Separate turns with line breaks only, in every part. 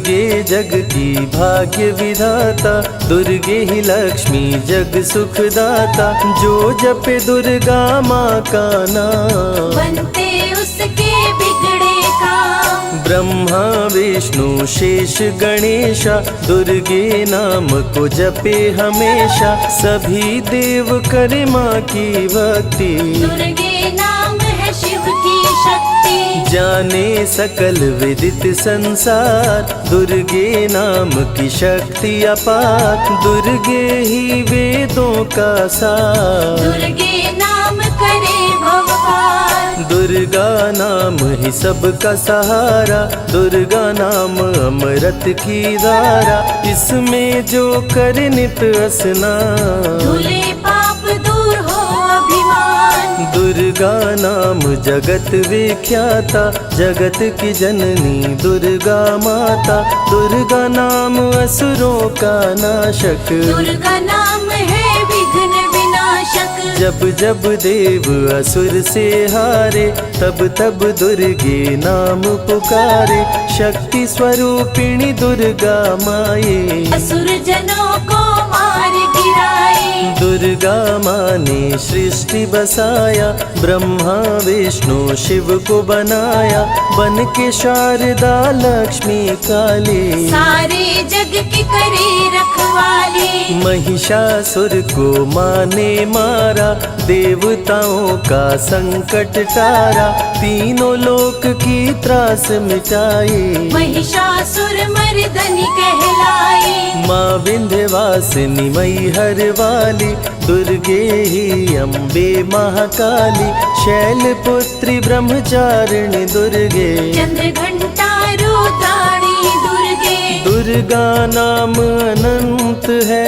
दुर्गे जग की भाग्य विधाता, दुर्गे ही लक्ष्मी जग सुखदाता। जो जपे दुर्गा माँ का नाम,
बनते उसके बिगड़े काम।
ब्रह्मा विष्णु शेष गणेशा, दुर्गे नाम को जपे हमेशा। सभी देव करे माँ की भक्ति,
दुर्गे नाम है शिव की शक्ति।
जाने सकल विदित संसार, दुर्गे नाम की शक्ति अपार। दुर्गे ही वेदों का सार,
दुर्गे नाम करे भव पार।
दुर्गा नाम ही सबका सहारा, दुर्गा नाम अमृत की धारा। इसमें जो करे नित स्नान,
धुले पाप दूर हो अभिमान।
दुर्गा नाम जगत विख्याता, जगत की जननी दुर्गा माता। दुर्गा नाम असुरों का नाशक,
दुर्गा नाम है विघ्न विनाशक।
जब जब देव असुर से हारे, तब तब दुर्गे नाम पुकारे। शक्ति स्वरूपिणी दुर्गा माए,
असुर जनों को मार गिराए।
दुर्गा माँ ने सृष्टि बसाया, ब्रह्मा विष्णु शिव को बनाया। बन के शारदा लक्ष्मी काली,
सारे जग की करे रखवाली।
महिषासुर को माँ ने मारा, देवताओं का संकट टारा। तीनों लोक की त्रास मिटाई,
महिषासुर मर्दनी कहलाई।
माँ विंध्यवासिनी मैहर वाली, दुर्गे ही अम्बे महाकाली। शैलपुत्री ब्रह्मचारिणी दुर्गे,
चंद्र घंटा रुद्राणी दुर्गे।
दुर्गा नाम अनंत है,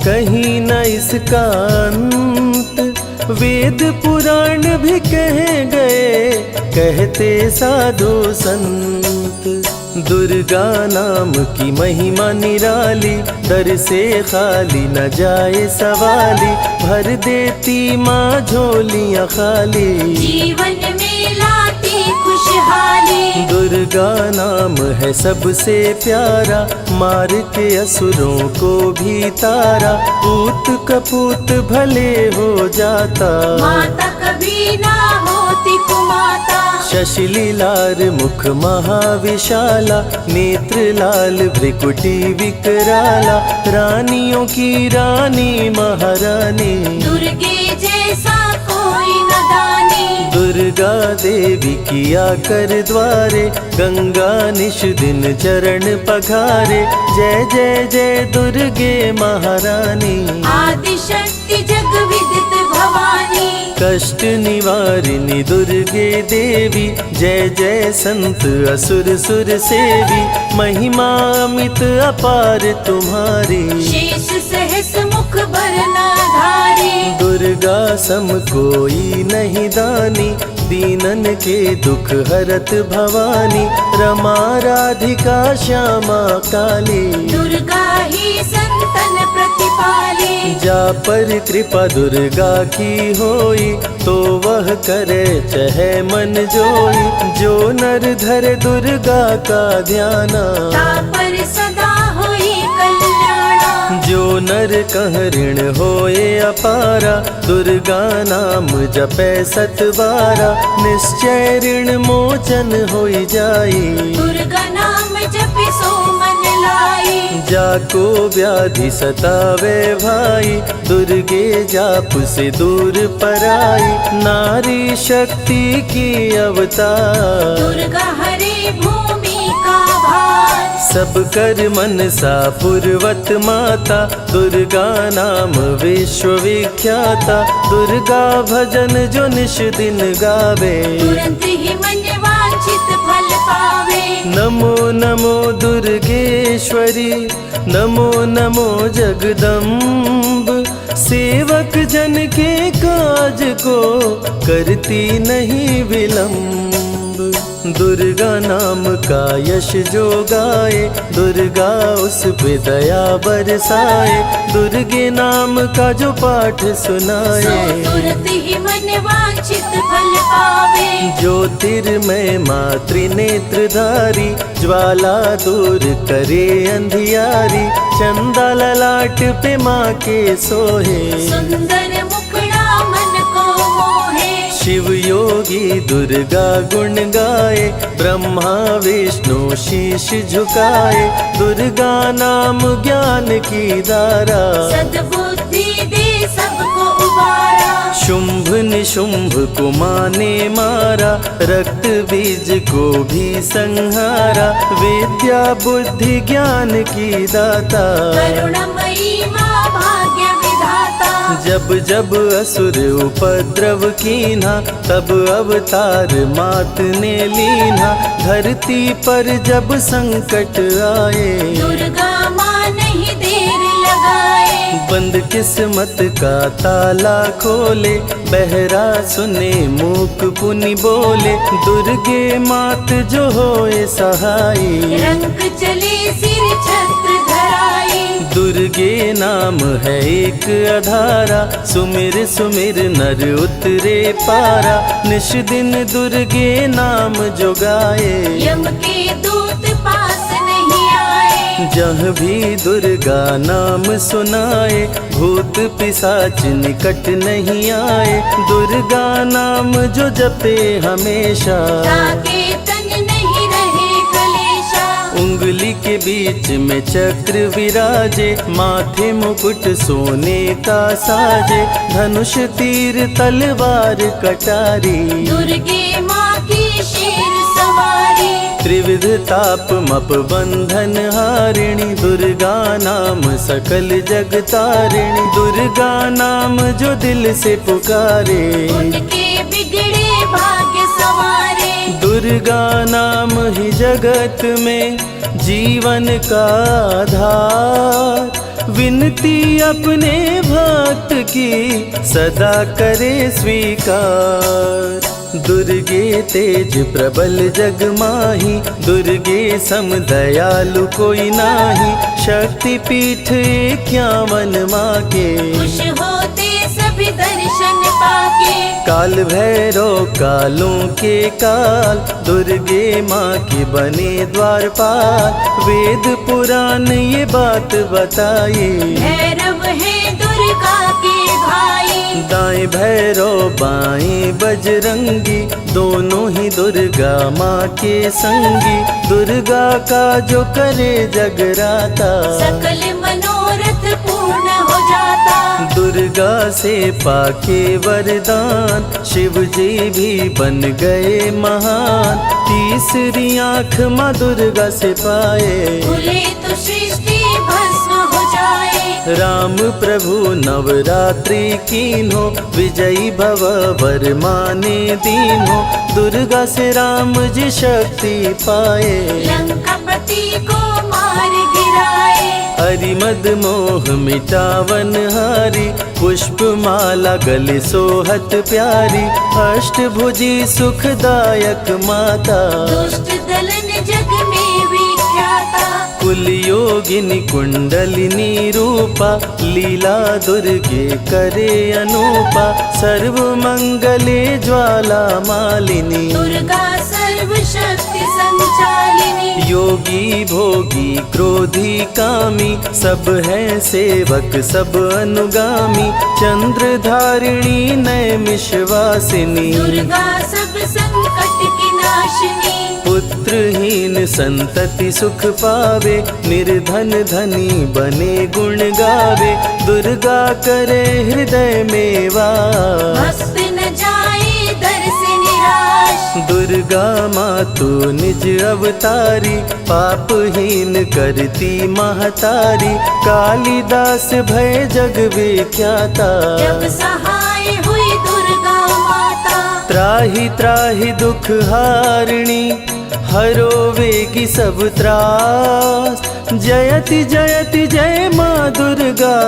कहीं न इसका अंत। वेद पुराण भी कह गए, कहते साधु संत। दुर्गा नाम की महिमा निराली, दर से खाली न जाए सवाली। भर देती माँ झोलियाँ खाली,
जीवन में लाती खुशहाली।
दुर्गा नाम है सबसे प्यारा, मार के असुरों को भी तारा। पूत कपूत भले हो जाता,
माता कभी ना होती कुमाता।
शशिलीलार मुख महाविशाला, नेत्र लाल भ्रिकुटी विकराला। रानियों की रानी महारानी,
दुर्गे जैसा कोई न दानी।
दुर्गा देवी किया कर द्वारे, गंगा निश दिन चरण पखारे। जय जय जय दुर्गे महारानी,
आदि शक्ति जग विदित भवानी।
कष्ट निवारिणी दुर्गे देवी, जय जय संत असुर सुर सेवी। महिमा अमित अपार तुम्हारी,
शेष सहस मुख भरना धारी।
दुर्गा सम कोई नहीं दानी, दीनन के दुख हरत भवानी। रमा राधिका श्यामा काली,
दुर्गा ही संतन प्रतिपाली।
जा पर कृपा दुर्गा की होई, तो वह करे चहे मन जोई। जो नर धरे दुर्गा का ध्याना,
तापर सदा होई कल्याणा।
जो नर कह ऋण होए अपारा, दुर्गा नाम जपे सतबारा। निश्चय ऋण मोचन होई जाई,
दुर्गा नाम जपे सो मन लाई।
जाको व्याधि सतावे भाई, दुर्गे जाप से दूर पराई। नारी शक्ति की अवतार,
दुर्गा हरे भूमि का भार।
सब कर मन सा पूर्वत माता, दुर्गा नाम विश्व विख्याता। दुर्गा भजन जो निश दिन गावे,
तुरंत ही मन वांछित फल पावे।
नमो नमो दुर्गेश्वरी, नमो नमो जगदम्ब। सेवक जन के काज को करती नहीं विलम्ब। दुर्गा नाम का यश जो गाए, दुर्गा उस पे दया बरसाए। दुर्गे नाम का जो पाठ सुनाए,
तुरंत ही मन वांछित फल पावे।
ज्योतिर्मय मातृनेत्रधारी ज्वाला दूर करे अंधियारी, चंदा ललाट पे माँ के सोहे।
सुंदर मुखड़ा मन को मोहे।
शिव योगी दुर्गा गुण गाए, ब्रह्मा विष्णु शीश झुकाए। दुर्गा नाम ज्ञान की धारा,
सद्बुद्धि दे सबको उबारा।
शुंभ निशुंभ को माने मारा, रक्त बीज को भी संहारा। विद्या बुद्धि ज्ञान की दाता,
करुणमयी माँ भाग्य विधाता।
जब जब असुर उपद्रव कीन्हा, तब अवतार मात ने लीन्हा। धरती पर जब संकट आए,
दुर्गा माँ नहीं देर लगाए।
बंद किस्मत का ताला खोले, बहरा सुने मूक पुनि बोले। दुर्गे मात जो होए सहाई,
रंग चले सिर छत्र धराई।
दुर्गे नाम है एक अधारा, सुमिर सुमिर नर उतरे पारा। निश दिन दुर्गे नाम जो गाए,
यम के दूत पास नहीं आए।
जहाँ भी दुर्गा नाम सुनाए, भूत पिशाच निकट नहीं आए। दुर्गा नाम जो जपे हमेशा,
ताके तन नहीं रहे कलेशा।
उंगली के बीच में चक्र विराजे, माथे मुकुट सोने का साजे। धनुष तीर तलवार कटारी,
दुर्गे माँ की शेर सवारी।
त्रिविध ताप मप बंधन हारिणी, दुर्गा नाम सकल जग तारिणी। दुर्गा नाम जो दिल से पुकारे,
उनके बिगड़े भाग्य सवारे।
दुर्गा नाम ही जगत में जीवन का आधार। विनती अपने भक्त की सदा करे स्वीकार। दुर्गे तेज प्रबल जग माही, दुर्गे सम दयालु कोई नाही। शक्ति पीठ 51 माँ के,
खुश होते सभी दर्शन पाके।
काल भैरव कालों के काल, दुर्गे माँ के बने द्वारपाल। वेद पुराण ये बात बताई,
भैरव है दुर्गा के भाई।
दाएं भैरव बाएं बजरंगी, दोनों ही दुर्गा माँ के संगी। दुर्गा का जो करे जगराता,
सकल मनोरथ पूर्ण हो जाता।
दुर्गा से पाके वरदान, शिव जी भी बन गए महान। तीसरी आँख माँ दुर्गा से पाए,
खुले तो सृष्टि भस्म हो जाए।
राम प्रभु नवरात्रि कीन्हो, विजयी भव वर माने दीन्हो। दुर्गा से राम जी शक्ति पाए,
लंकापति को मार गिराए।
हरिमद मोह मिटावन हारी, पुष्प माला गले सोहत प्यारी। अष्टभुजी सुखदायक माता,
दुष्ट दलन जग में विख्याता।
कुल योगिनी कुंडलिनी रूपा, लीला दुर्गे करे अनूपा। सर्व मंगले ज्वाला मालिनी,
दुर्गा सर्वशक्ति संचालिनी।
योगी भोगी क्रोधी कामी, सब है सेवक सब अनुगामी। चंद्र धारिणी नैमिषवासिनी,
दुर्गा सब संकट की नाशिनी।
पुत्रहीन संतति सुख पावे, निर्धन धनी बने गुण गावे। दुर्गा करे हृदय में वास,
भक्त न जाए दर से निराश।
दुर्गा मातु निज अवतारी, पापहीन करती महतारी। कालिदास भय जग विख्याता,
जब सहाय हुई दुर्गा माता।
त्राहि त्राहि दुख हारिणी, हरो वेगी सब त्रास। जयति जयति जय माँ दुर्गा,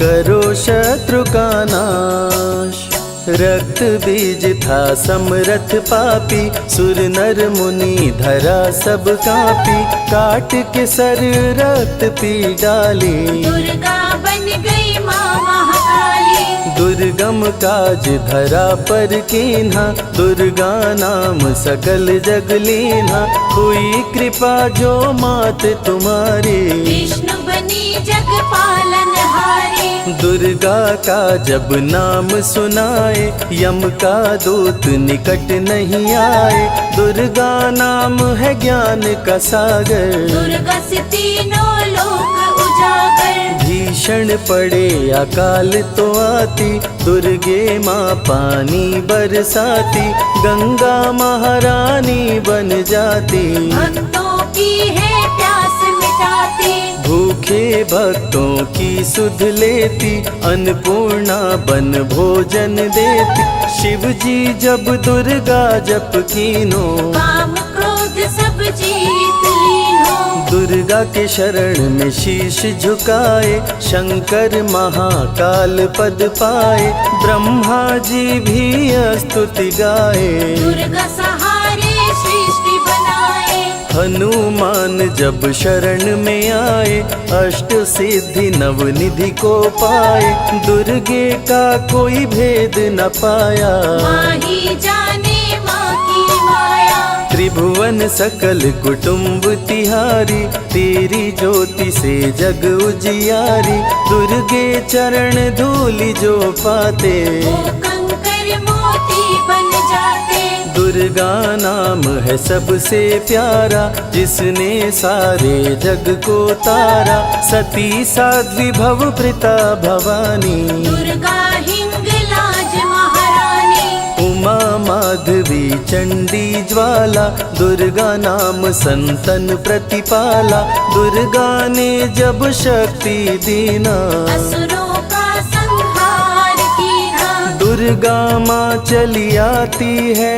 करो शत्रु का नाश। रक्त बीज था समरथ पापी, सुर नर मुनि धरा सब कापी। काट के सर रक्त पी डाली,
दुर्गा बन गई माँ महाकाली।
दुर्गम काज धरा पर कीन्हा, दुर्गा नाम सकल जग लीन्हा। हुई कृपा जो मात तुम्हारी,
विष्णु बनी जग पालनहारी।
दुर्गा का जब नाम सुनाए, यम का दूत निकट नहीं आए। दुर्गा नाम है ज्ञान का सागर,
दुर्गा से तीनों लोक उजागर।
भीषण पड़े अकाल तो आती, दुर्गे माँ पानी बरसाती। गंगा महारानी बन जाती,
भक्तों की है प्यास मिटाती।
भूखे भक्तों की सुध लेती, अन्नपूर्णा बन भोजन देती। शिव जी जब दुर्गा जप कीनो,
काम क्रोध सब जीत लीनो।
दुर्गा के शरण में शीश झुकाए, शंकर महाकाल पद पाए। ब्रह्मा जी भी स्तुति गाए,
दुर्गा सहारे सृष्टि बनाए।
हनुमान जब शरण में आए, अष्ट सिद्धि नवनिधि को पाए। दुर्गे का कोई भेद न पाया,
माही जाने माँ की माया।
त्रिभुवन सकल कुटुंब तिहारी, तेरी ज्योति से जग उजियारी। दुर्गे चरण धूलि जो पाते,
वो कंकर मोती बन जाते।
दुर्गा नाम है सबसे प्यारा, जिसने सारे जग को तारा। सती साध्वी भव प्रीता भवानी,
दुर्गा हिंगलाज महारानी।
उमा माधवी चंडी ज्वाला, दुर्गा नाम संतन प्रतिपाला। दुर्गा ने जब शक्ति दीना,
असुरों का संहार कीना।
दुर्गा माँ चली आती है,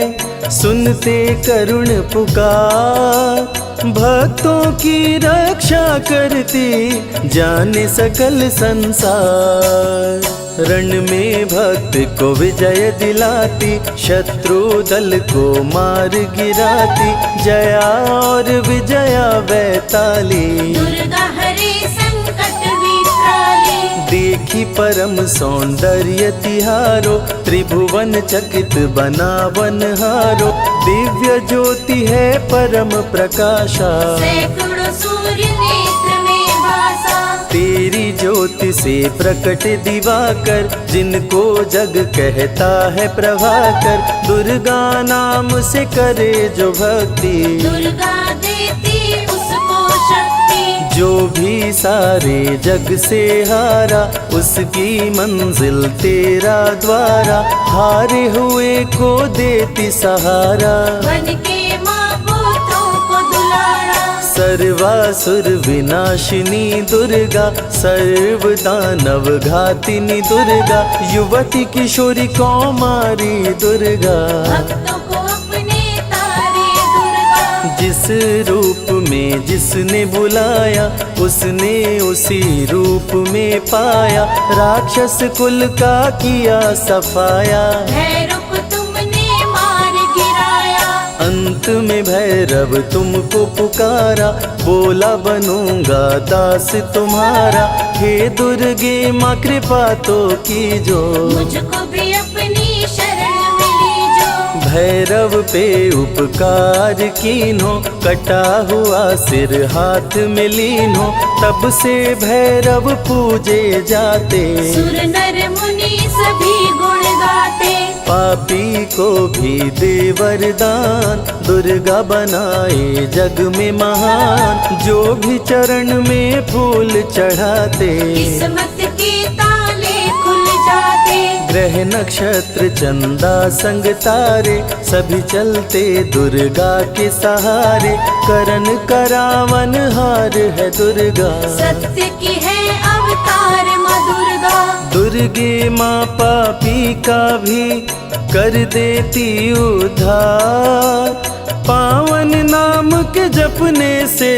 सुनते करुण पुकार। भक्तों की रक्षा करती, जाने सकल संसार। रण में भक्त को विजय दिलाती, शत्रु दल को मार गिराती। जया और विजया वैताली,
दुर्गा हरे संकट विकराली।
देखी परम सौंदर्य तिहारो, त्रिभुवन चकित बनावन हारो। दिव्य ज्योति है परम प्रकाशा,
सैकड़ों सूर्य नेत्र में भासा।
तेरी ज्योति से प्रकट दिवाकर, जिनको जग कहता है प्रभाकर। दुर्गा नाम से करे जो भक्ति,
दुर्गा देती उसको शक्ति।
जो भी सारे जग से हारा, उसकी मंजिल तेरा द्वारा। हारे हुए को देती सहारा,
बन के माँ पुत्रों को दुलारा।
सर्वासुर विनाशिनी दुर्गा, सर्व दानव घातिनी दुर्गा। युवती किशोरी कौमारी दुर्गा,
भक्तों को अपने तारे दुर्गा।
जिस रूप में जिसने बुलाया, उसने उसी रूप में पाया। राक्षस कुल का किया सफाया,
भैरव को तुमने मार गिराया।
अंत में भैरव तुमको पुकारा। बोला बनूंगा दास तुम्हारा, हे दुर्गे माँ कृपा तो कीजो।
मुझको भी अपनी शरण में लीजो।
भैरव पे उपकार कीन्हो, कटा हुआ सिर हाथ में लीन्हो। तब से भैरव पूजे जाते,
सुर नर मुनि सभी गुण गाते।
पापी को भी दे वरदान, दुर्गा बनाए जग में महान। जो भी चरण में फूल चढ़ाते,
किस्मत के ताले खुल जाते।
ग्रह नक्षत्र चंदा संग तारे, सभी चलते दुर्गा के सहारे। करन करावन हार है दुर्गा,
सत्य की है अवतार माँ दुर्गा।
दुर्गे माँ पापी का भी कर देती उद्धार। पावन नाम के जपने से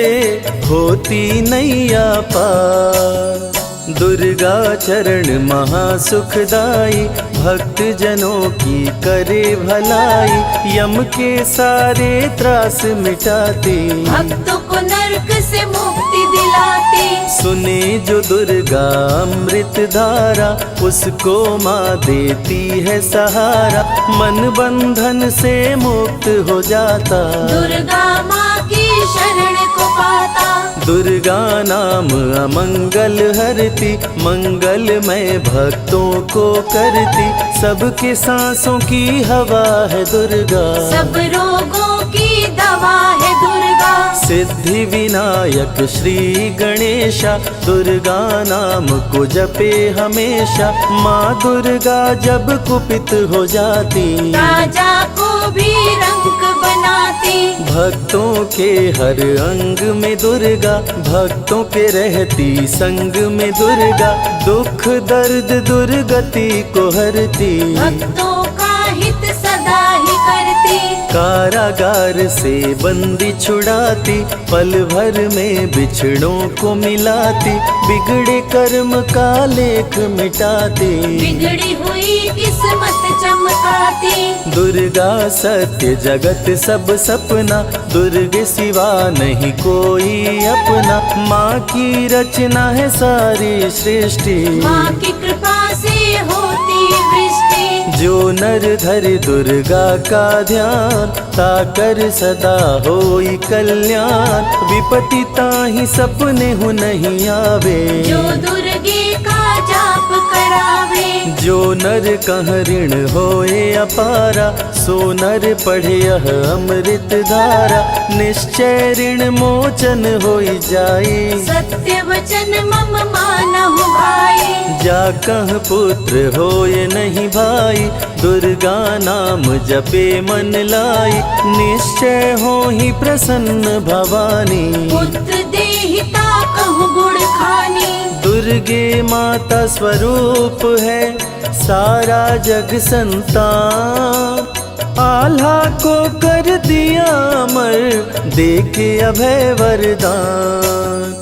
होती नैया पार। दुर्गा चरण महासुखदाई, भक्त जनों की करे भलाई। यम के सारे त्रास मिटाती,
भक्तों को नरक से मुक्ति दिलाती।
सुने जो दुर्गा अमृत धारा, उसको माँ देती है सहारा, मन बंधन से मुक्त हो जाता।
दुर्गा माँ की शरण को पाता।
दुर्गा नाम अमंगल हरती, मंगलमय भक्तों को करती, सबके सांसों की हवा है दुर्गा,
सब रोगों की दवा है दुर्गा।
सिद्धि विनायक श्री गणेशा, दुर्गा नाम को जपे हमेशा, माँ दुर्गा जब कुपित हो जाती,
राजा को भी रंग बनाती।
भक्तों के हर अंग में दुर्गा, भक्तों के रहती संग में दुर्गा, दुख दर्द दुर्गति को हरती,
भक्तों का हित सदा ही करती।
कारागार से बंदी छुड़ाती, पल भर में बिछड़ों को मिलाती, बिगड़े कर्म का लेख मिटाती,
बिगड़ी हुई किस्मत चमकाती।
दुर्गा सत्य जगत सब सपना, दुर्गे सिवा नहीं कोई अपना, माँ की रचना है सारी सृष्टि,
माँ की कृपा से होती वृष्टि।
जो नर धरे दुर्गा का ध्यान, ताकर सदा होई कल्याण, विपत्ति ताहि सपने हो नहीं आवे,
जो दुर्गे का जाप करावे।
जो नर कह ऋण होए अपारा, सो नर पढ़े यह अमृत धारा, निश्चय ऋण मोचन होई जाए,
सत्य वचन मम मानहु भाई।
जा कह पुत्र होए नहीं भाई, दुर्गा नाम जपे मन लाई, निश्चय हो ही प्रसन्न भवानी,
पुत्र देहिता कहु गुण खानी।
दुर्गे माता स्वरूप है सारा जग संतान, आल्हा को कर दिया अमर, देके अभय वरदान,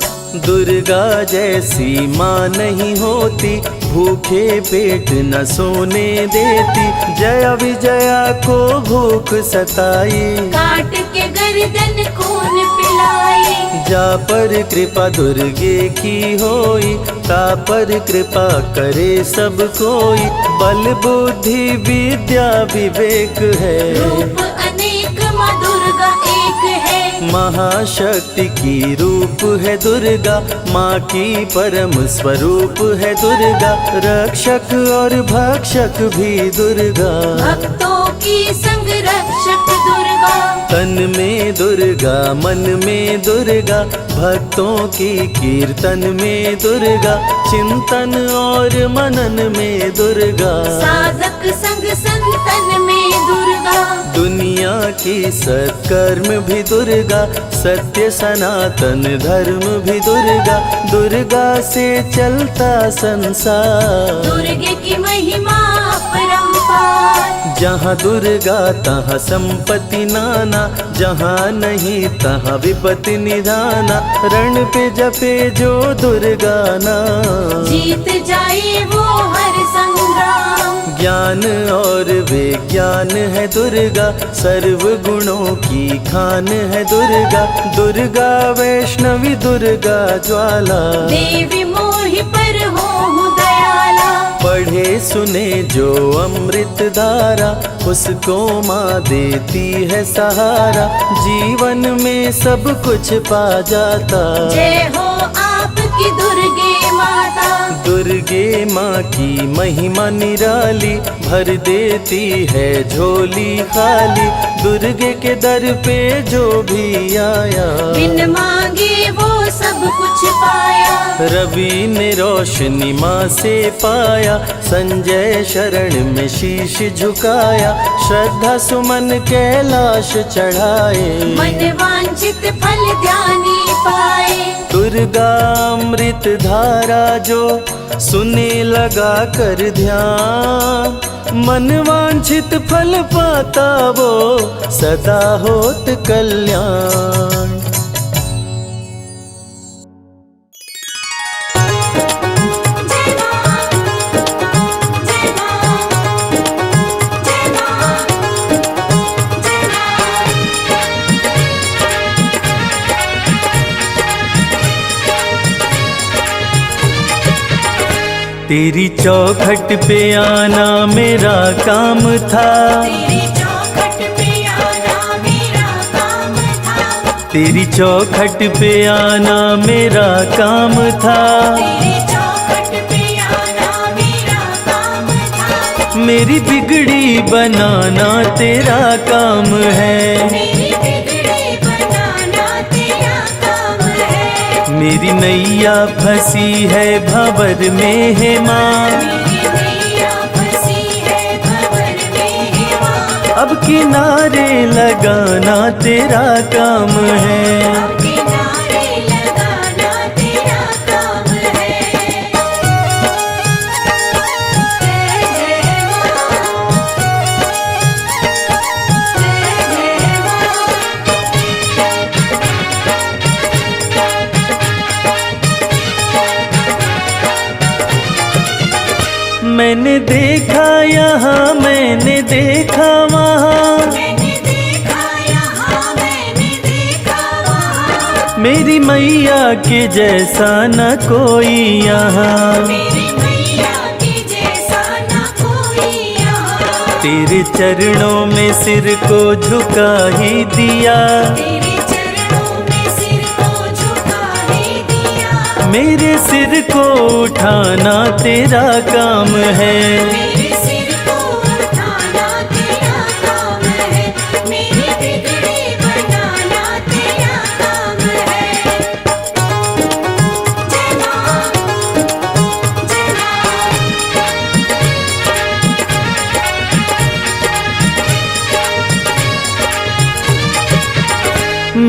दुर्गा जैसी माँ नहीं होती, भूखे पेट न सोने देती, जया विजया को भूख सताई,
काट के गर्दन खून पिलाई।
जा पर कृपा दुर्गे की होई, ता पर कृपा करे सब कोई, बल बुद्धि विद्या विवेक है,
रूप अनेक माँ दुर्गा एक है।
महाशक्ति की रूप है दुर्गा, माँ की परम स्वरूप है दुर्गा, रक्षक और भक्षक भी दुर्गा,
भक्तों की संग रक्षक दुर्गा।
तन में दुर्गा मन में दुर्गा, भक्तों की कीर्तन में दुर्गा, चिंतन और मनन में दुर्गा,
साधक संग संतन में दुर्गा।
दुनिया की सत्कर्म भी दुर्गा, सत्य सनातन धर्म भी दुर्गा, दुर्गा से चलता संसार,
दुर्गे की महिमा अपरंपार।
जहाँ दुर्गा तहाँ संपत्ति नाना, जहाँ नहीं तहाँ विपत्ति निधाना, रण पे जपे जो दुर्गा नाम,
जीत जाए वो हर संग्राम।
ज्ञान और विज्ञान है दुर्गा, सर्व गुणों की खान है दुर्गा, दुर्गा वैष्णवी दुर्गा ज्वाला,
देवी मोहि पर हो दयाला।
पढ़े सुने जो अमृत धारा, उसको माँ देती है सहारा, जीवन में सब कुछ पा जाता।
जय हो आपकी दुर्गे माता।
दुर्गे माँ की महिमा निराली, भर देती है झोली खाली, दुर्गे के दर पे जो भी आया,
बिन मांगे वो सब कुछ पाया।
रवि ने रोशनी माँ से पाया, संजय शरण में शीश झुकाया, श्रद्धा सुमन कैलाश चढ़ाए,
मन वांछित फल ध्यानी पाए।
दुर्गा अमृत धारा जो सुने लगा कर ध्यान, मन वांछित फल पाता वो सदा होत कल्याण। तेरी चौखट पे आना मेरा काम था,
तेरी चौखट पे आना मेरा काम था,
तेरी चौखट पे आना मेरा काम था,
तेरी चौखट पे आना मेरा काम था,
मेरी बिगड़ी बनाना तेरा काम है,
मेरी बिगड़ी बनाना तेरा काम है,
मेरी नैया फंसी है भंवर में है माँ,
मेरी नैया फंसी है भंवर में है माँ,
अब किनारे लगाना तेरा काम है,
किनारे लगाना तेरा काम है। जय जय माँ, जय जय माँ।
मैंने देखा यहाँ मैंने देखा वहाँ,
मैंने देखा यहाँ मैंने देखा वहाँ,
मेरी मैया के जैसा न कोई यहाँ,
मेरी मैया के जैसा न कोई यहाँ,
तेरे चरणों में सिर को झुका ही दिया,
तेरे चरणों में सिर को झुका ही दिया,
मेरे सिर को उठाना तेरा काम है,
मेरे सिर को उठाना तेरा काम है, मेरी बिगड़ी बनाना तेरा काम है। जय माँ, जय माँ।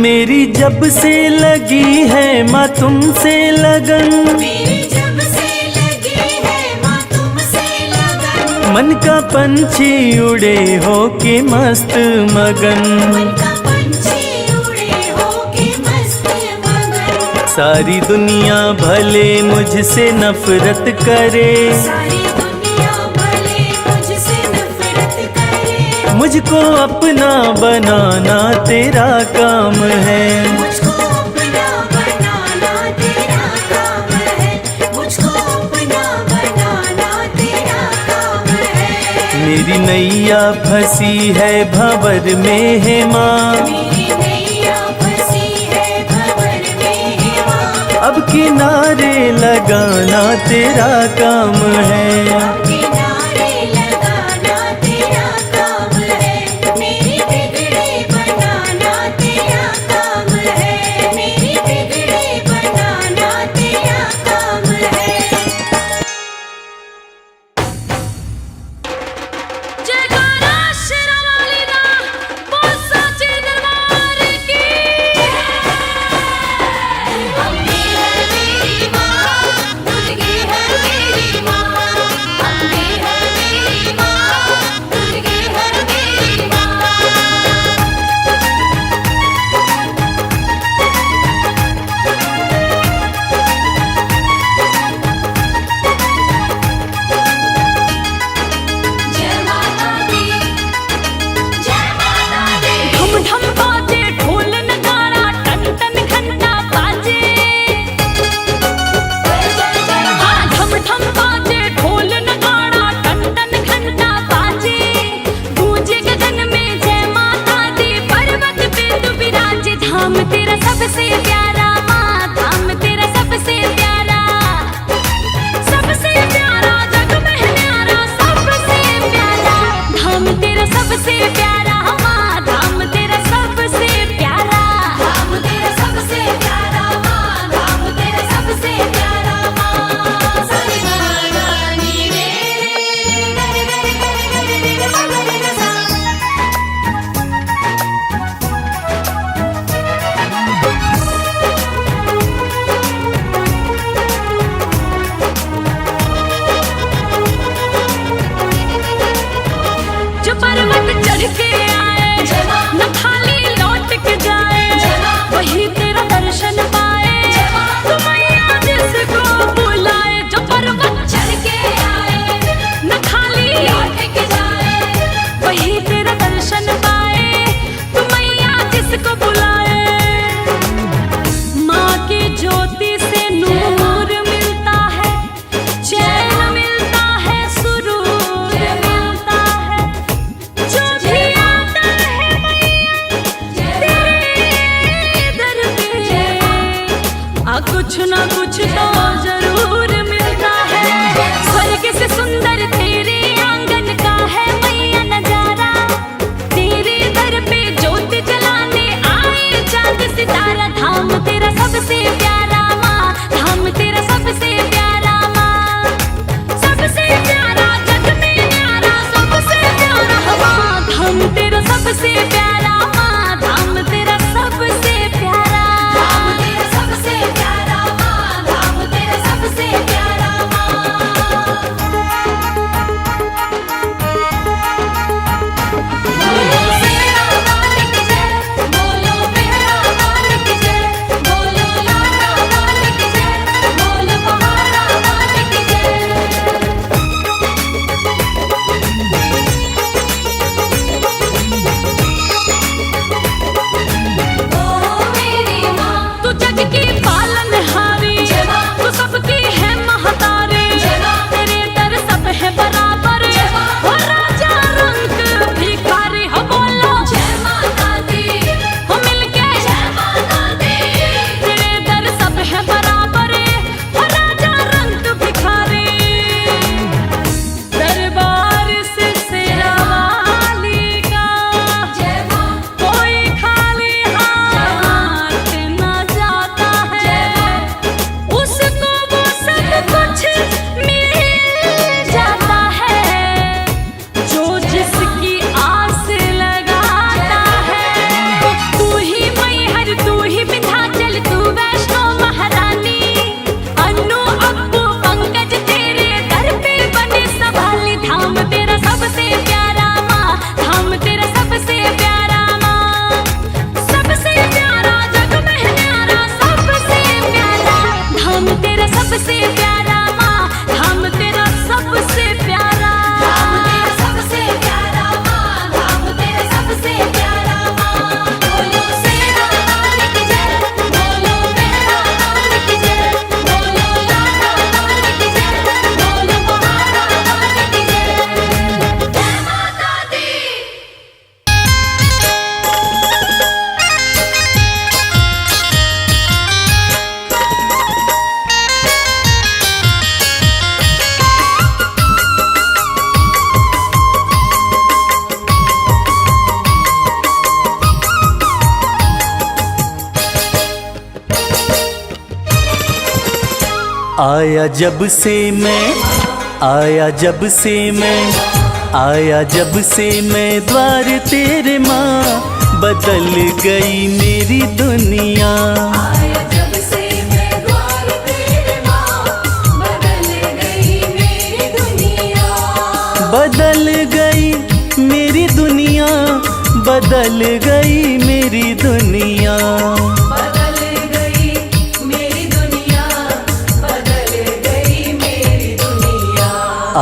मेरी जब से लगी है माँ तुमसे लगन,
मेरी जब से लगी है माँ तुमसे लगन,
मन का पंछी उड़े हो के मस्त मगन,
मन का पंछी उड़े हो के मस्त मगन,
सारी दुनिया भले मुझसे नफरत करे,
सारी दुनिया भले मुझसे नफरत करे,
मुझको अपना बनाना तेरा काम है,
मुझको अपना बनाना तेरा काम है, मुझको अपना बनाना तेरा काम है,
मेरी नैया फंसी है भंवर में है माँ,
मेरी नैया फंसी है भंवर में है माँ,
अब किनारे लगाना तेरा काम है,
किनारे लगाना तेरा काम है, मेरी बिगड़ी बनाना तेरा काम है, मेरी बिगड़ी बनाना तेरा काम है। जयकारा शेरावाली दा, बोल साचे दरबार की अम्बे है मेरी माँ, दुर्गे है मेरी माँ, अम्बे
सबसे प्यारा माँ, धाम तेरा सबसे प्यारा।
धाम तेरा सबसे प्यारा माँ, धाम तेरा सबसे प्यारा माँ। बोलो शेरा वाली की जय, बोलो मेरा वाली की जय, बोलो लाडा वाली की जय, बोलो पहाड़ा वाली की जय। जय माता दी।
आया जब से मैं, आया जब से मैं, आया जब से मैं द्वार तेरे माँ, बदल गई मेरी दुनिया।
आया जब से मैं द्वार तेरे माँ, बदल गई मेरी दुनिया।
बदल गई मेरी दुनिया, बदल गई मेरी दुनिया।
बदल गई मेरी दुनिया, बदल गई मेरी दुनिया।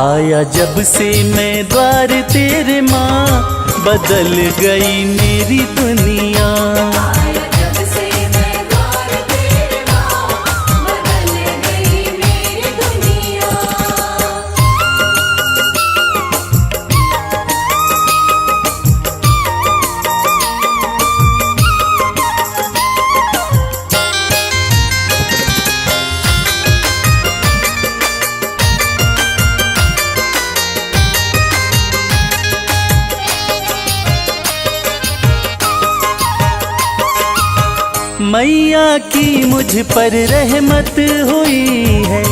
आया जब से मैं द्वार तेरे माँ, बदल गई मेरी दुनिया।
आया जब से मैं द्वार तेरे माँ, बदल गई मेरी दुनिया।
मैया की मुझ पर रहमत हुई है,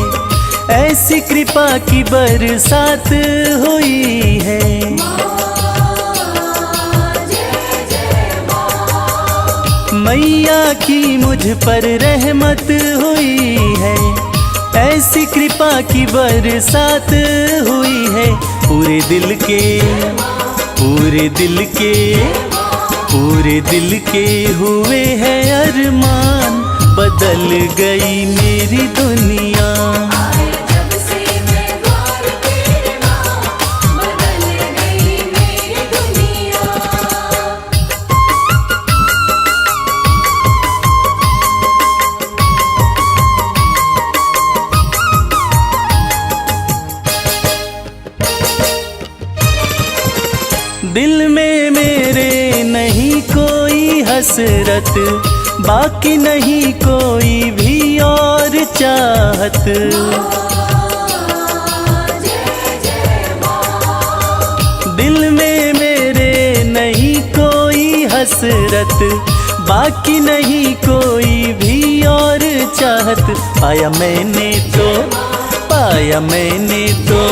ऐसी कृपा की बरसात हुई है। मैया की मुझ पर रहमत हुई है, ऐसी कृपा की बरसात हुई है। पूरे दिल के, पूरे दिल के, पूरे दिल के हुए हैं अरमान, बदल गई मेरी दुनिया।
आया जब से मैं द्वार तेरे माँ, बदल गई मेरी दुनिया।
दिल में मेरे नहीं कोई हसरत, बाकी नहीं कोई भी और चाहत। दिल में मेरे नहीं कोई हसरत, बाकी नहीं कोई भी और चाहत। पाया मैंने तो, पाया मैंने तो,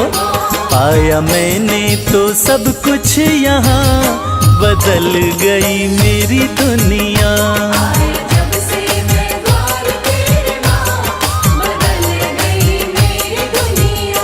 पाया मैंने तो सब कुछ यहाँ, बदल गई मेरी दुनिया।
आया जब से मैं द्वार तेरे माँ, बदल गई मेरी दुनिया।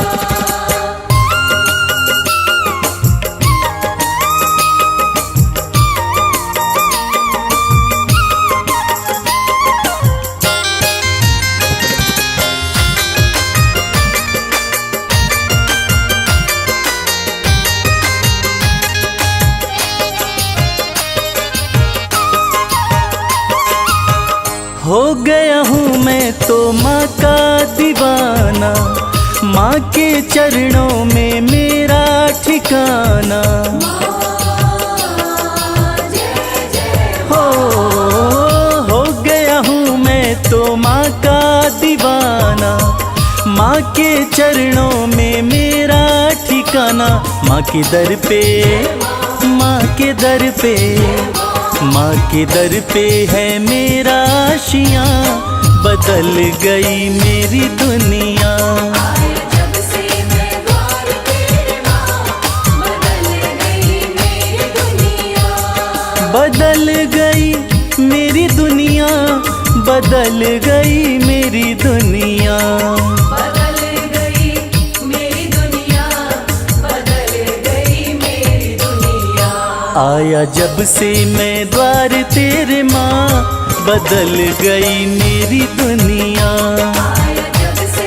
हो गया हूँ मैं तो माँ का दीवाना, माँ के चरणों में मेरा ठिकाना। हो गया हूँ मैं तो माँ का दीवाना, माँ के चरणों में मेरा ठिकाना। माँ के दर पे, माँ के दर पे, माँ के दर पे है मेरा आशियाँ, बदल गई मेरी दुनिया।
आया जब से मैं द्वार तेरे माँ, बदल गई मेरी दुनिया।
बदल गई मेरी दुनिया, बदल गई मेरी दुनिया।
बदल गई मेरी दुनिया, बदल गई मेरी दुनिया।
आया जब से मैं द्वार तेरे माँ, बदल गई मेरी दुनिया।
आया जब से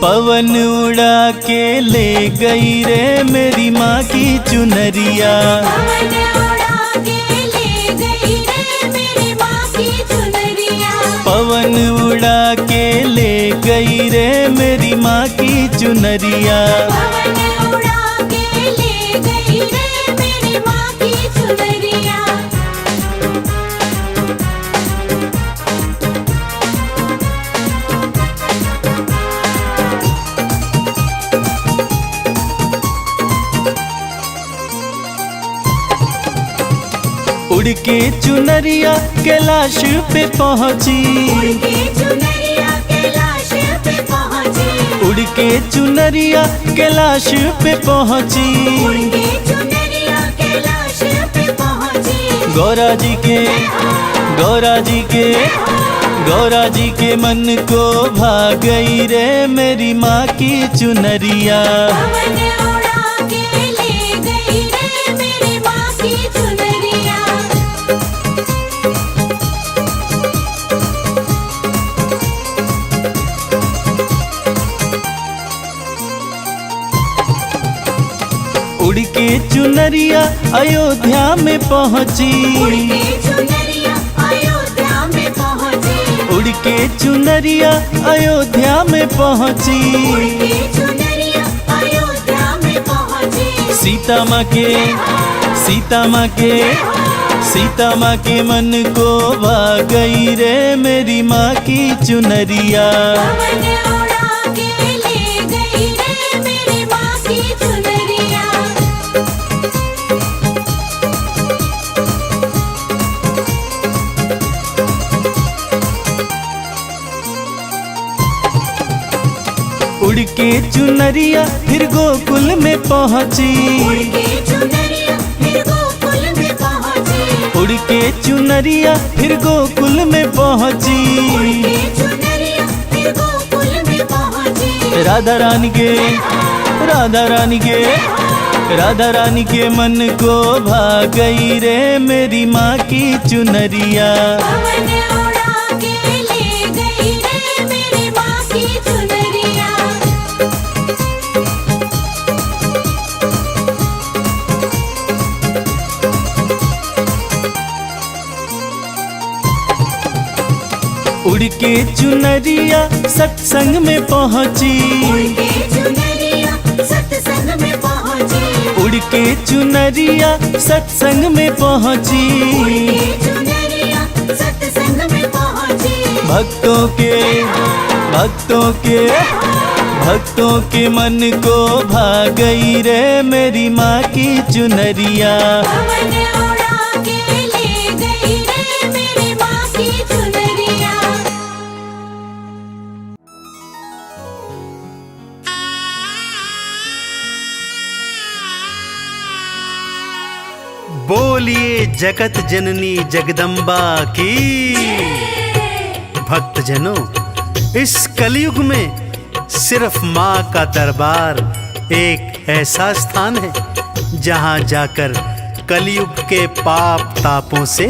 पवन उड़ा के ले गई रे मेरी माँ की चुनरिया।
पवन उड़ा के ले गई रे मेरी माँ की चुनरिया।
पवन उड़ा के ले गई रे मेरी माँ की चुनरिया।
पवन उड़ा के ले गई रे मेरी माँ की चुनरिया।
उड़ के चुनरिया कैलाश पे पहुँची।
उड़ के चुनरिया कैलाश पे पहुँची।
उड़ के चुनरिया कैलाश पे पहुँची।
उड़ के चुनरिया कैलाश पे पहुँची।
गौरा जी के गौरा जी के गौरा जी के मन को भा गई रे मेरी माँ की चुनरिया।
पवन उड़ा के ले गई रे मेरी माँ की चुनरिया।
उड़ के चुनरिया अयोध्या में पहुँची।
उड़ के चुनरिया अयोध्या में पहुँची।
उड़ के चुनरिया अयोध्या में पहुँची।
उड़ के चुनरिया अयोध्या में पहुँची।
सीता माँ के सीता माँ के सीता माँ के मन को भा गई रे मेरी माँ की चुनरिया।
पवन उड़ा के ले गई रे मेरी माँ की चुनरिया।
उड़ के चुनरिया फिर गोकुल में पहुँची।
उड़ के चुनरिया फिर गोकुल में पहुँची।
उड़ के चुनरिया फिर गोकुल में पहुँची।
उड़ के चुनरिया फिर गोकुल में पहुँची।
राधा रानी के राधा रानी के राधा रानी के मन को भा गई रे मेरी माँ की चुनरिया।
पवन उड़ा के ले गई रे मेरी माँ की चुनरिया।
उड़ के चुनरिया सत्संग में पहुँची।
उड़ के चुनरिया सत्संग में पहुँची।
उड़ के चुनरिया सत्संग में पहुँची।
उड़ के चुनरिया सत्संग में पहुँची।
भक्तों के भक्तों के भक्तों के मन को भा गई रे मेरी माँ की चुनरिया।
पवन उड़ा के ले गई रे मेरी माँ की चुनरिया।
बोलिए जगत जननी जगदम्बा की। भक्तजनों, इस कलयुग में सिर्फ माँ का दरबार एक ऐसा स्थान है जहाँ जाकर कलयुग के पाप तापों से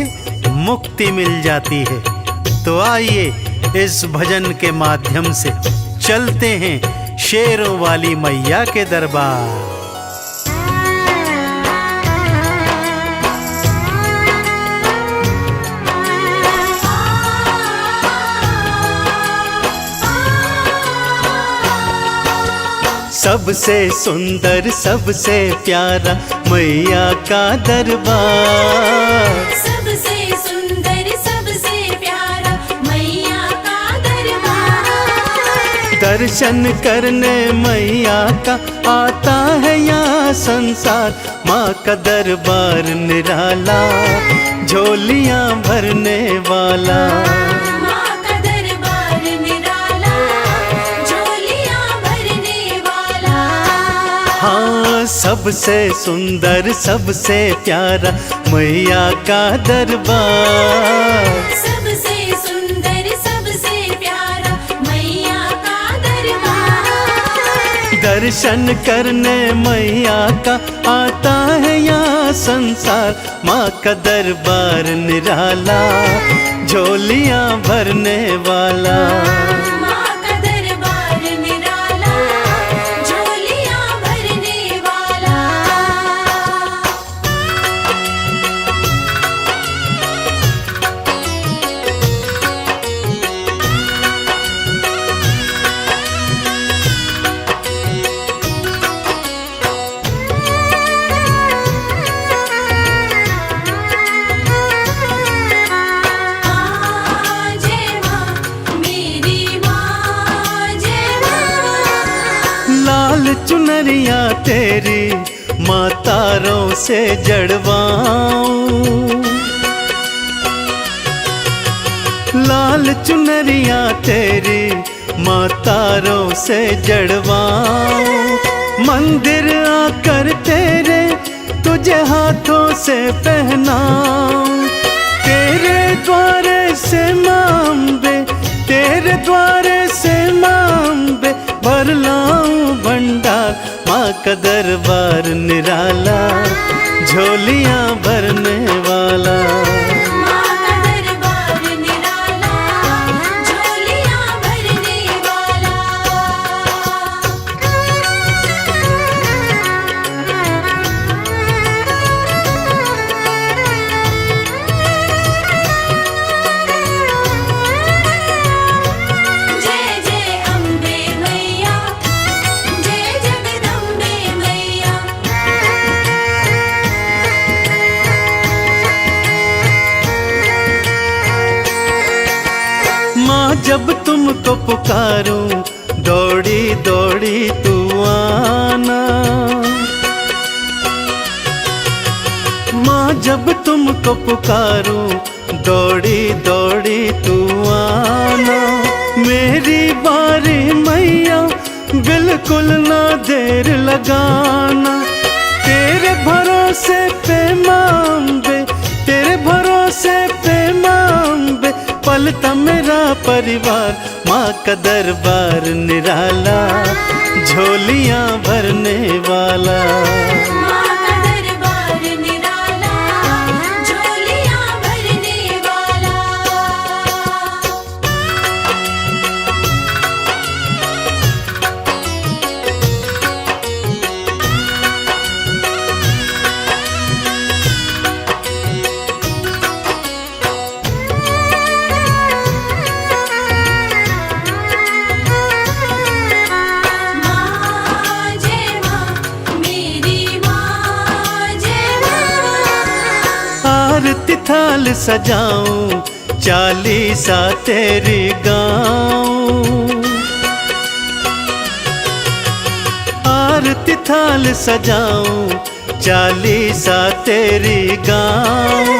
मुक्ति मिल जाती है। तो आइए इस भजन के माध्यम से चलते हैं शेरों वाली मैया के दरबार। सबसे सुंदर सबसे प्यारा मैया का दरबार।
सबसे सुंदर सबसे प्यारा मैया का दरबार।
दर्शन करने मैया का आता है यहाँ संसार। माँ का दरबार निराला, झोलियाँ भरने वाला।
माँ का दरबार निराला, झोलियाँ भरने वाला।
हाँ, सबसे सुंदर सबसे प्यारा मैया का दरबार।
सबसे सुंदर सबसे प्यारा मैया का दरबार।
दर्शन करने मैया का आता है यहाँ संसार। माँ का दरबार निराला, झोलियाँ भरने वाला।
माँ का दरबार
तेरी माँ तारों से जड़वाऊं। लाल चुनरिया तेरी माँ तारों से जड़वाऊं। मंदिर आकर तेरे तुझे हाथों से पहनाऊं। तेरे द्वारे से माँ अम्बे, तेरे द्वारे से माँ अम्बे भर लाऊं भंडार। माँ का दरबार निराला, झोलियाँ भरने वाला।
माँ का दरबार निराला, झोलियाँ भरने वाला। जय जय अम्बे मैया, जय जगदम्बे मैया।
माँ जब तुमको पुकारूं, दौड़ी दौड़ी तू आना। माँ जब तुमको पुकारूं, दौड़ी दौड़ी तू आना। मेरी बारी मैया, बिल्कुल ना देर लगाना। तेरे भरोसे पे माँ अम्बे, तेरे भरोसे पे माँ अम्बे पलता मेरा परिवार। माँ का दरबार निराला, झोलियाँ भरने वाला।
माँ का दरबार निराला, झोलियाँ भरने वाला। माँ जय माँ, मेरी माँ जय माँ।
आरती थाल सजाऊं, चालीसा तेरी गाऊं। आरती थाल सजाऊं, चालीसा तेरी गाऊं।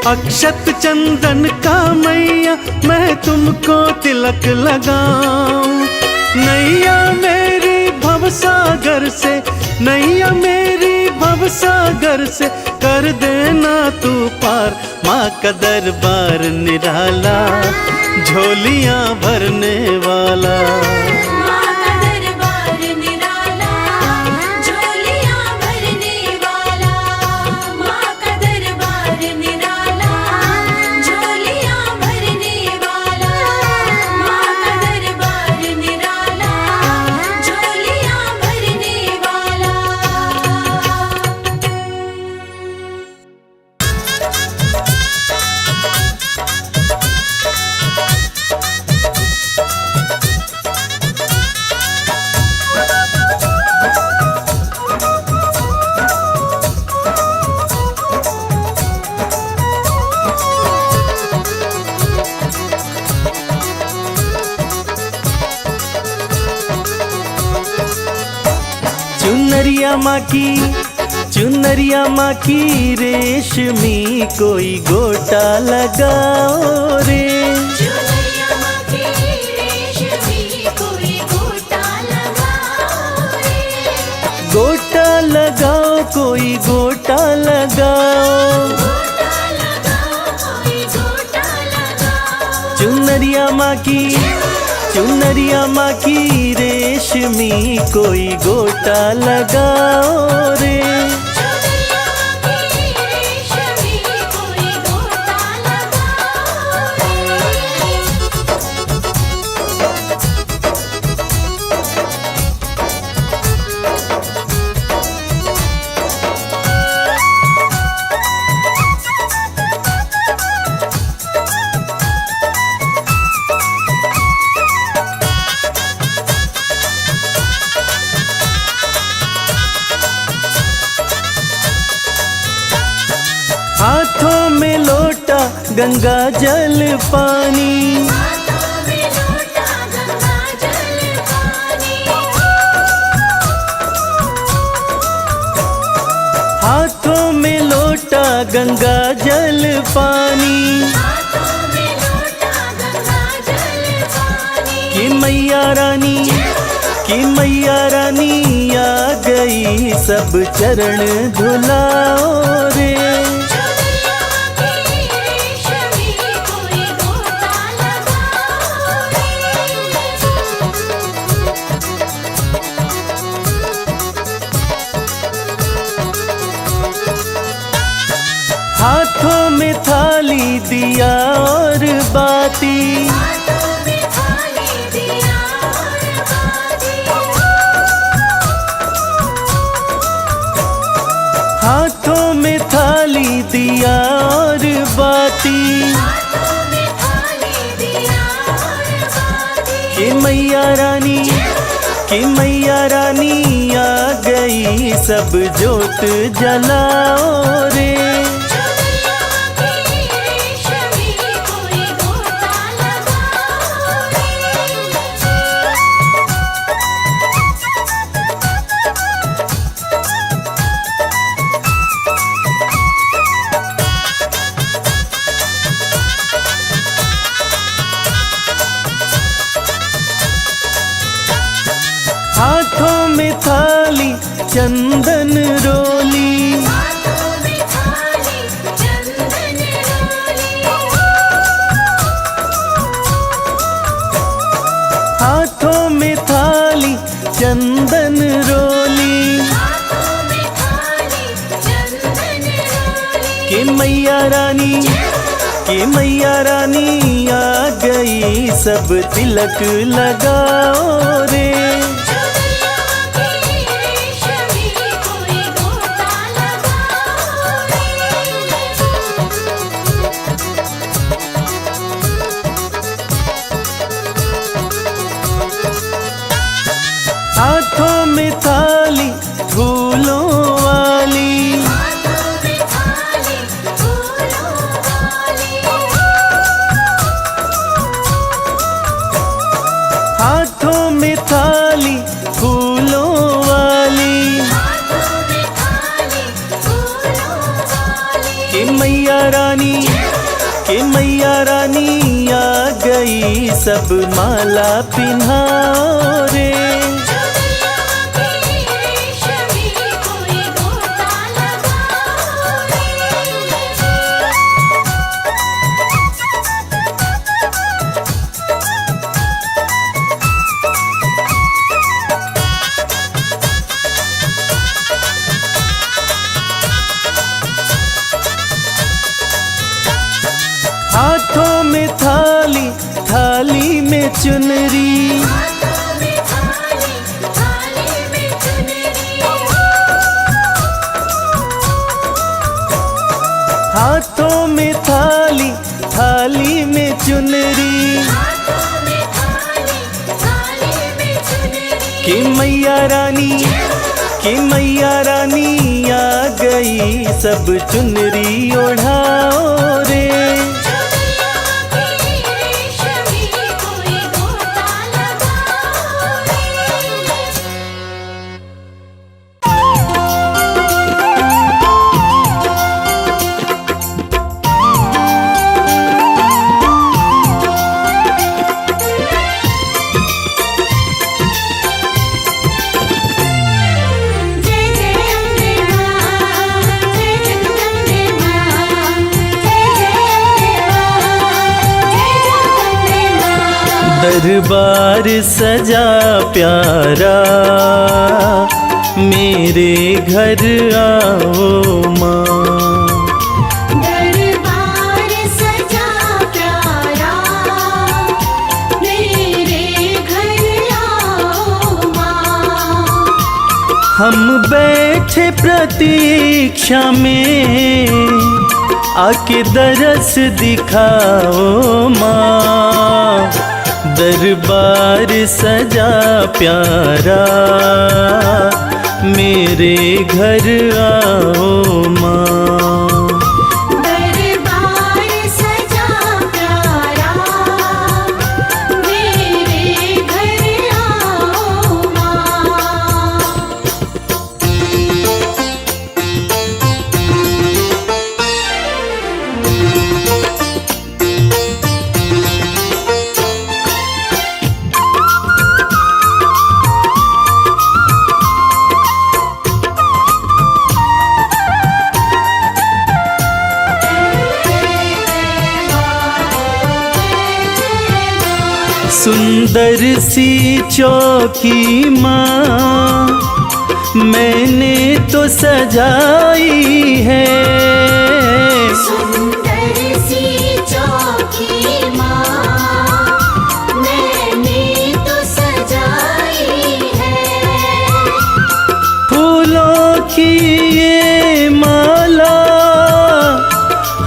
अक्षत चंदन का मैया मैं तुमको तिलक लगाऊं। नैया मेरी भवसागर से, नैया मेरी भवसागर से कर देना तू पार। माँ का दरबार निराला, झोलियाँ भरने वाला।
माँ का दरबार निराला, झोलियाँ भरने वाला। माँ का दरबार निराला, झोलियाँ भरने वाला। माँ का दरबार निराला, झोलियाँ भरने वाला।
चुनरिया माँ की, चुनरिया माँ की रेशमी कोई गोटा लगाओ रे।
चुनरिया माँ की रेशमी कोई गोटा लगाओ रे।
गोटा लगाओ, कोई गोटा लगाओ।
गोटा लगाओ, कोई गोटा लगाओ।
चुनरिया माँ की, चुनरिया माँ की रेशमी कोई गोटा लगाओ रे।
चुनरिया माँ की रेशमी कोई गोटा लगाओ रे।
हाथों में लोटा गंगा जल पानी।
हाथों में लोटा गंगा जल पानी।
गंगा जल पानी,
हाथों में लोटा गंगा जल पानी।
कि मैया रानी, कि मैया रानी आ गई, सब चरण धुलाओ रे।
चुनरिया की रेशमी कोई गोटा लगाओ रे।
हाथों में थाली दिया और बाती,
हाथों में थाली दिया और बाती।
हाथों में थाली दिया और बाती,
हाथों में थाली दिया और बाती।
कि मैया रानी, कि मैया रानी आ गई, सब जोत जलाओ रे।
चुनरिया की रेशमी कोई गोटा लगाओ रे।
हाथों में थाली चंदन रोली,
हाथों में थाली चंदन रोली।
हाथों में थाली चंदन रोली,
हाथों में थाली चंदन रोली।
कि मैया रानी, कि मैया रानी आ गई, सब तिलक लगाओ रे।
चुनरिया की रेशमी कोई गोटा लगाओ रे।
हाथों में थाली फूलों वाली,
हाथों में थाली फूलों वाली।
हाथों में थाली फूलों वाली,
हाथों में थाली फूलों वाली।
कि मैया रानी, कि मैया रानी आ गई, सब माला पिन्हाओ रे।
चुनरिया की रेशमी कोई गोटा लगाओ रे।
हाथों में थाली, थाली में चुनरी,
हाथों में थाली थाली में चुनरी।
हाथों में थाली, थाली में चुनरी,
हाथों में थाली थाली में चुनरी।
कि मैया रानी, कि मैया रानी आ गई, सब चुनरी ओढ़ाओ रे।
चुनरिया की रेशमी कोई गोटा लगाओ रे। जय जय अम्बे मां, जय जगदम्बे मां, जय जय अम्बे मां, जय जगदम्बे मां।
दरबार सजा प्यारा, मेरे घर आओ माँ।
दरबार सजा प्यारा, मेरे घर आओ मां।
हम बैठे प्रतीक्षा में, आके दरस दिखाओ माँ। दरबार सजा प्यारा, मेरे घर आओ माँ।
दरबार सजा प्यारा, मेरे घर आओ मां।
सुंदर सी चौकी माँ मैंने तो सजाई है।
सुंदर सी चौकी माँ मैंने तो सजाई है।
फूलों की ये माला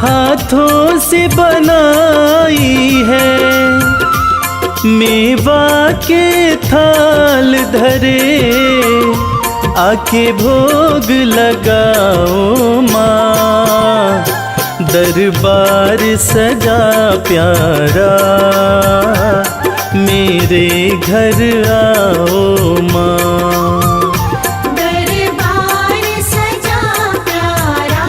हाथों से बनाई है। मेवा के थाल धरे आके भोग लगाओ माँ। दरबार सजा प्यारा मेरे घर आओ माँ।
दरबार सजा प्यारा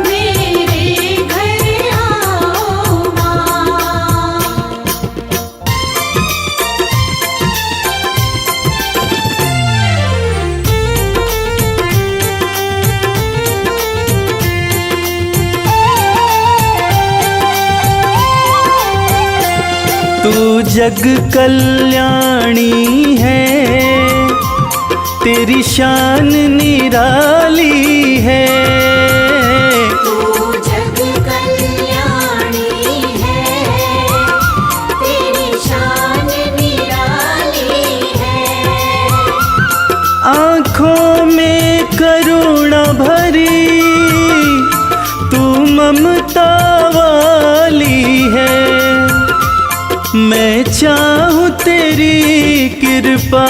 मेरे घर आओ माँ।
तू जग कल्याणी है, तेरी शान निराली है।
तू जग कल्याणी है, तेरी शान निराली है।
आँखों में करुणा भरी तू ममता वाली है। मैं चाहूँ तेरी कृपा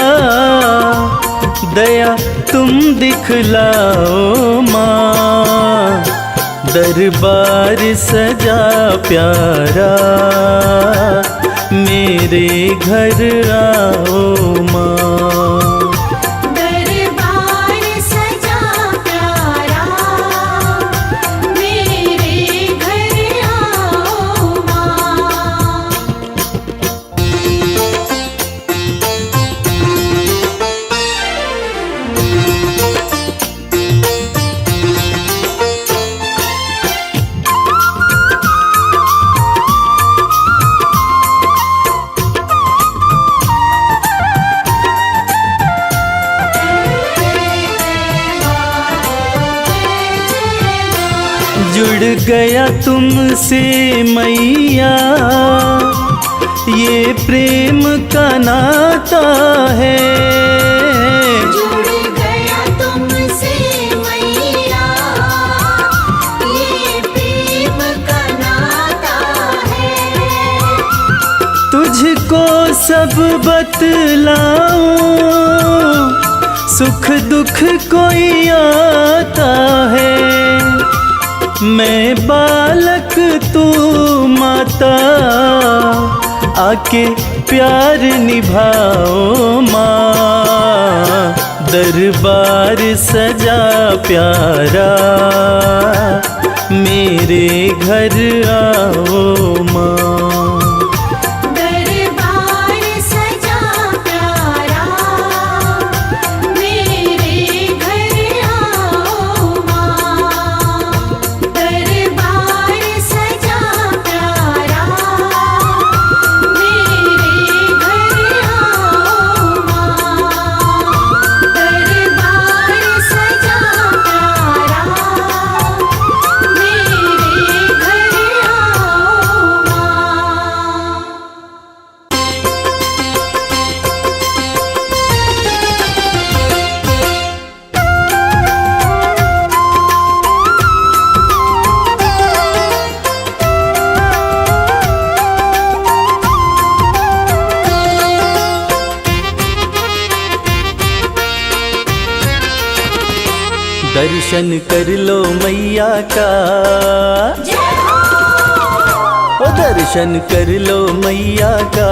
दया तुम दिखलाओ माँ। दरबार सजा प्यारा मेरे घर आओ माँ।
दरबार सजा प्यारा मेरे घर आओ माँ।
जुड़ गया तुमसे मैया ये प्रेम का नाता है।
जुड़ गया तुमसे मैया ये प्रेम का नाता है।
तुझको सब बतलाऊं सुख दुख कोई आता है। मैं बालक तू माता आके प्यार निभाओ माँ। दरबार सजा प्यारा मेरे घर आओ माँ।
दरबार सजा प्यारा मेरे घर आओ माँ। दरबार सजा प्यारा मेरे घर आओ माँ। दरबार सजा प्यारा मेरे घर आओ माँ।
दर्शन कर लो मैया का, ओ दर्शन कर लो मैया का,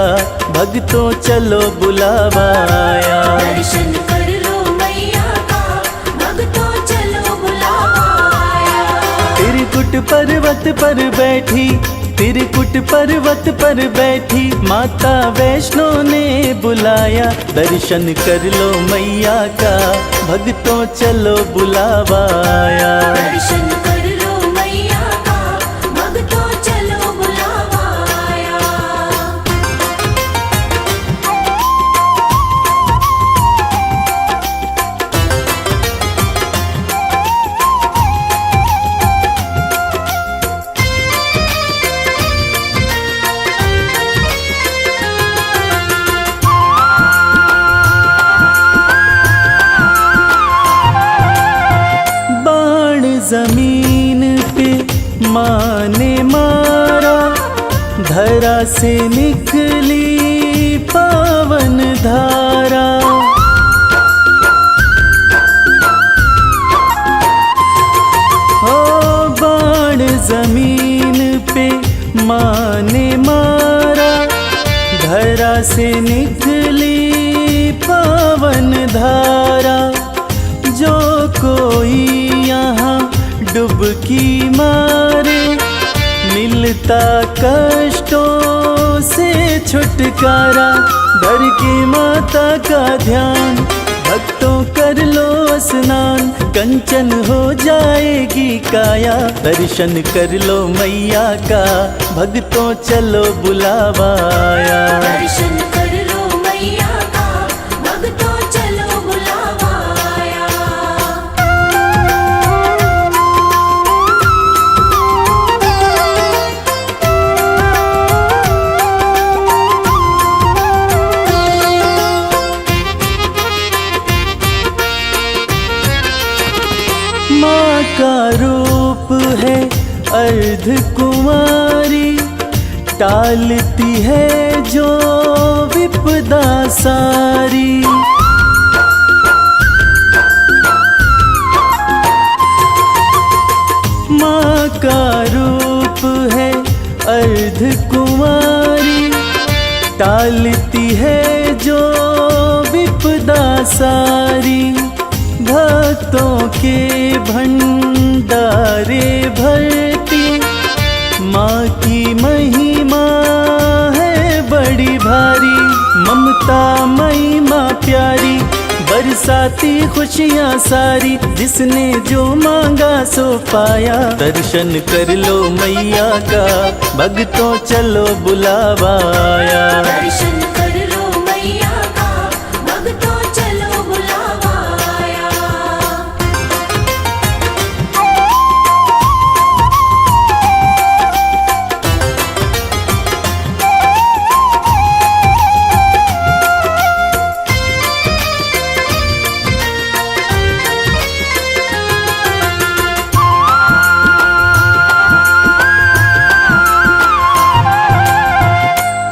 भक्तों चलो बुलावा आया।
दर्शन कर लो मैया का, भक्तों चलो बुलावा आया।
त्रिकुट पर्वत पर बैठी, त्रिकुट पर्वत पर बैठी माता वैष्णो ने बुलाया। दर्शन कर लो मैया का, भक्तों चलो बुलावा आया।
दर्शन कर लो मैया का, भक्तों चलो बुलावा आया।
जमीन पे माँ ने मारा, धरा से निकली पावन धारा। हो बाण जमीन पे माँ ने मारा, धरा से निकली पावन धारा। जो कोई यहाँ डुबकी मारे, मिलता कष्टों से छुटकारा। धर के माता का ध्यान, भक्तों कर लो स्नान, कंचन हो जाएगी काया। दर्शन कर लो मैया का, भक्तों चलो बुलावा आया।
दर्शन कर लो मैया का, भक्तों चलो बुलावा आया।
माँ का रूप है अर्ध कुमारी, टालती है जो विपदा सारी। माँ का रूप है अर्ध कुमारी, टालती है जो विपदा सारी। भक्तों के भंडारे भरती माँ की महिमा है बड़ी भारी। ममता मई माँ प्यारी, बरसाती खुशियाँ सारी। जिसने जो मांगा सो पाया, दर्शन कर लो मैया का, भक्तों चलो बुलावा आया।
दर्शन कर लो मैया का, भक्तों चलो बुलावा आया।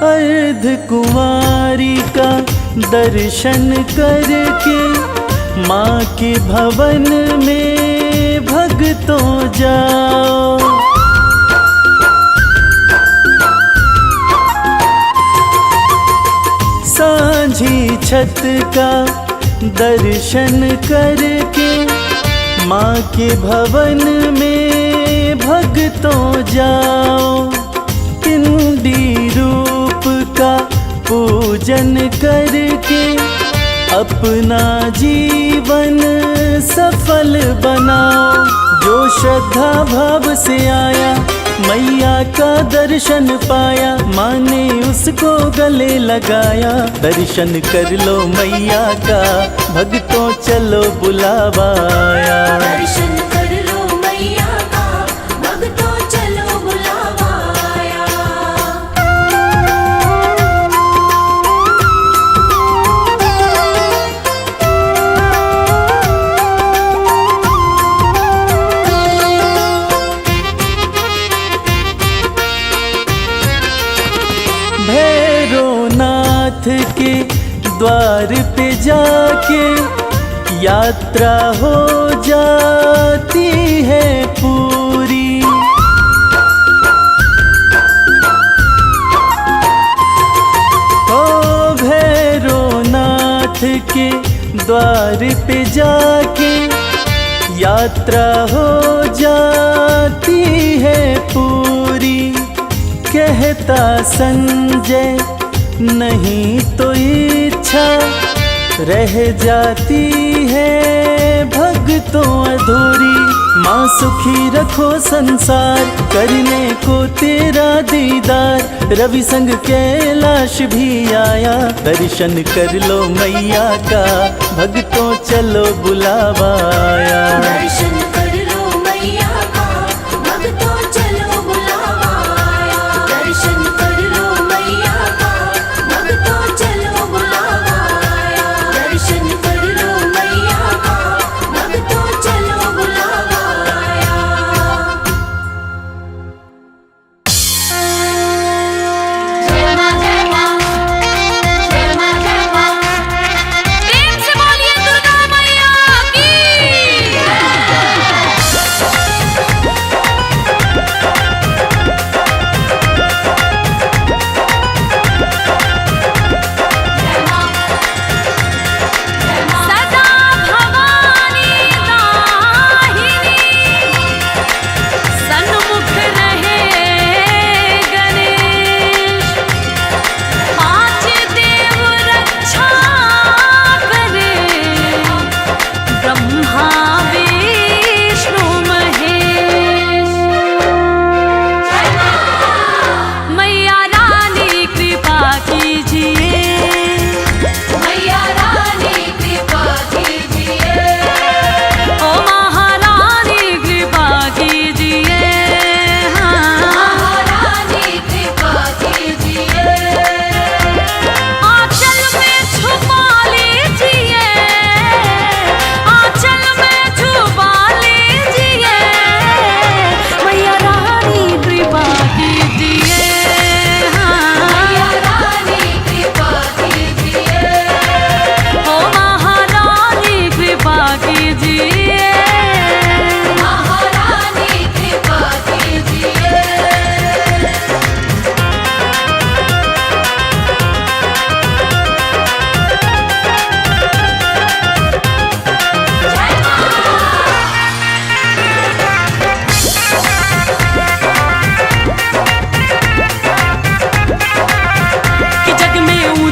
अर्ध कुंवारी का दर्शन करके, माँ के भवन में भक्तों जाओ। सांझी छत का दर्शन करके, माँ के भवन में भक्तों जाओ। पिंडी रूप का पूजन करके, अपना जीवन सफल बनाओ। जो श्रद्धा भाव से आया, मैया का दर्शन पाया। माँ ने उसको गले लगाया, दर्शन कर लो मैया का, भक्तों चलो बुलावा आया।
दर्शन कर लो मैया का, भक्तों चलो बुलावा आया।
भैरवनाथ के द्वार पे जाके, यात्रा हो जाती है पूरी। ओ भैरवनाथ के द्वार पे जाके, यात्रा हो जाती है पूरी। कहता संजय नहीं तो इच्छा रह जाती है भक्तों अधूरी। माँ सुखी रखो संसार, करने को तेरा दीदार। रवि संग कैलाश भी आया, दर्शन कर लो मैया का, भक्तों चलो बुलावा आया।
दर्शन कर लो मैया का, भक्तों चलो बुलावा आया। दर्शन कर लो मैया का, भक्तों चलो बुलावा आया। दर्शन कर लो मैया का, भक्तों चलो बुलावा आया।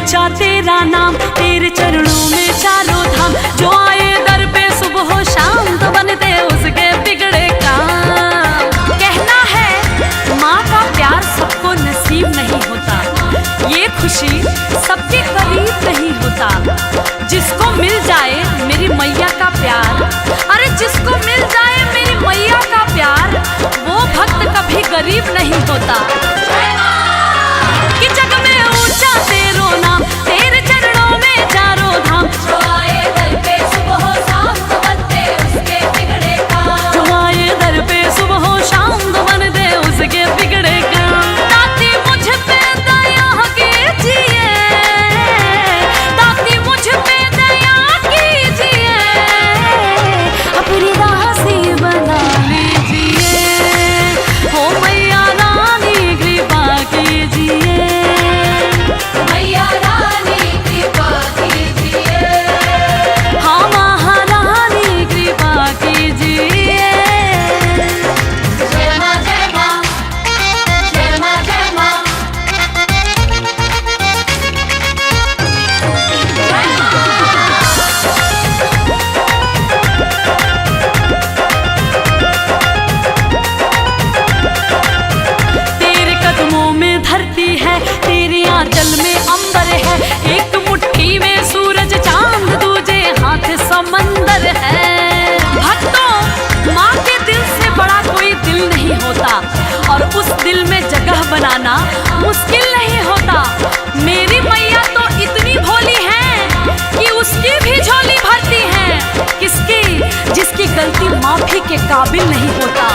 ऊंचा तेरा नाम, तेरे चरणों में चारों धाम। जो आए दर पे सुबह हो शाम तो बनते उसके बिगड़े काम। कहना है माँ का प्यार सबको नसीब नहीं होता, ये खुशी सबके करीब नहीं होता। जिसको मिल जाए मेरी मैया का प्यार, अरे जिसको मिल जाए मेरी मैया का प्यार, वो भक्त कभी गरीब नहीं होता। कि जग में ऊंचा तेरो नाम, तेरे चरणों में चारों धाम।
जो आए दर पे सुबह हो शाम तो बनते उसके बिगड़े काम।
जो आए दर पे सुबह हो शाम तो बनते उसके बिगड़े काम। दाती मुझ पे दया कीजिए, दाती मुझ पे दया कीजिए, अपनी दासी बना लीजिए। हो मैया रानी कृपा कीजिए,
मैया रानी कृपा कीजिए।
हाँ महारानी कृपा कीजिए।
जय माँ जय माँ, जय माँ जय माँ।
तेरे कदमों में धरती है, तेरे आंचल में अंबर है। एक मुट्ठी में सूरज चांद, दूजे हाथ समंदर है। भक्तों, माँ के दिल से बड़ा कोई दिल नहीं होता, और उस दिल में जगह बनाना मुश्किल नहीं होता। मेरी मैया तो इतनी भोली है कि उसकी भी झोली भरती है। किसकी? जिसकी गलती माफी के काबिल नहीं होता।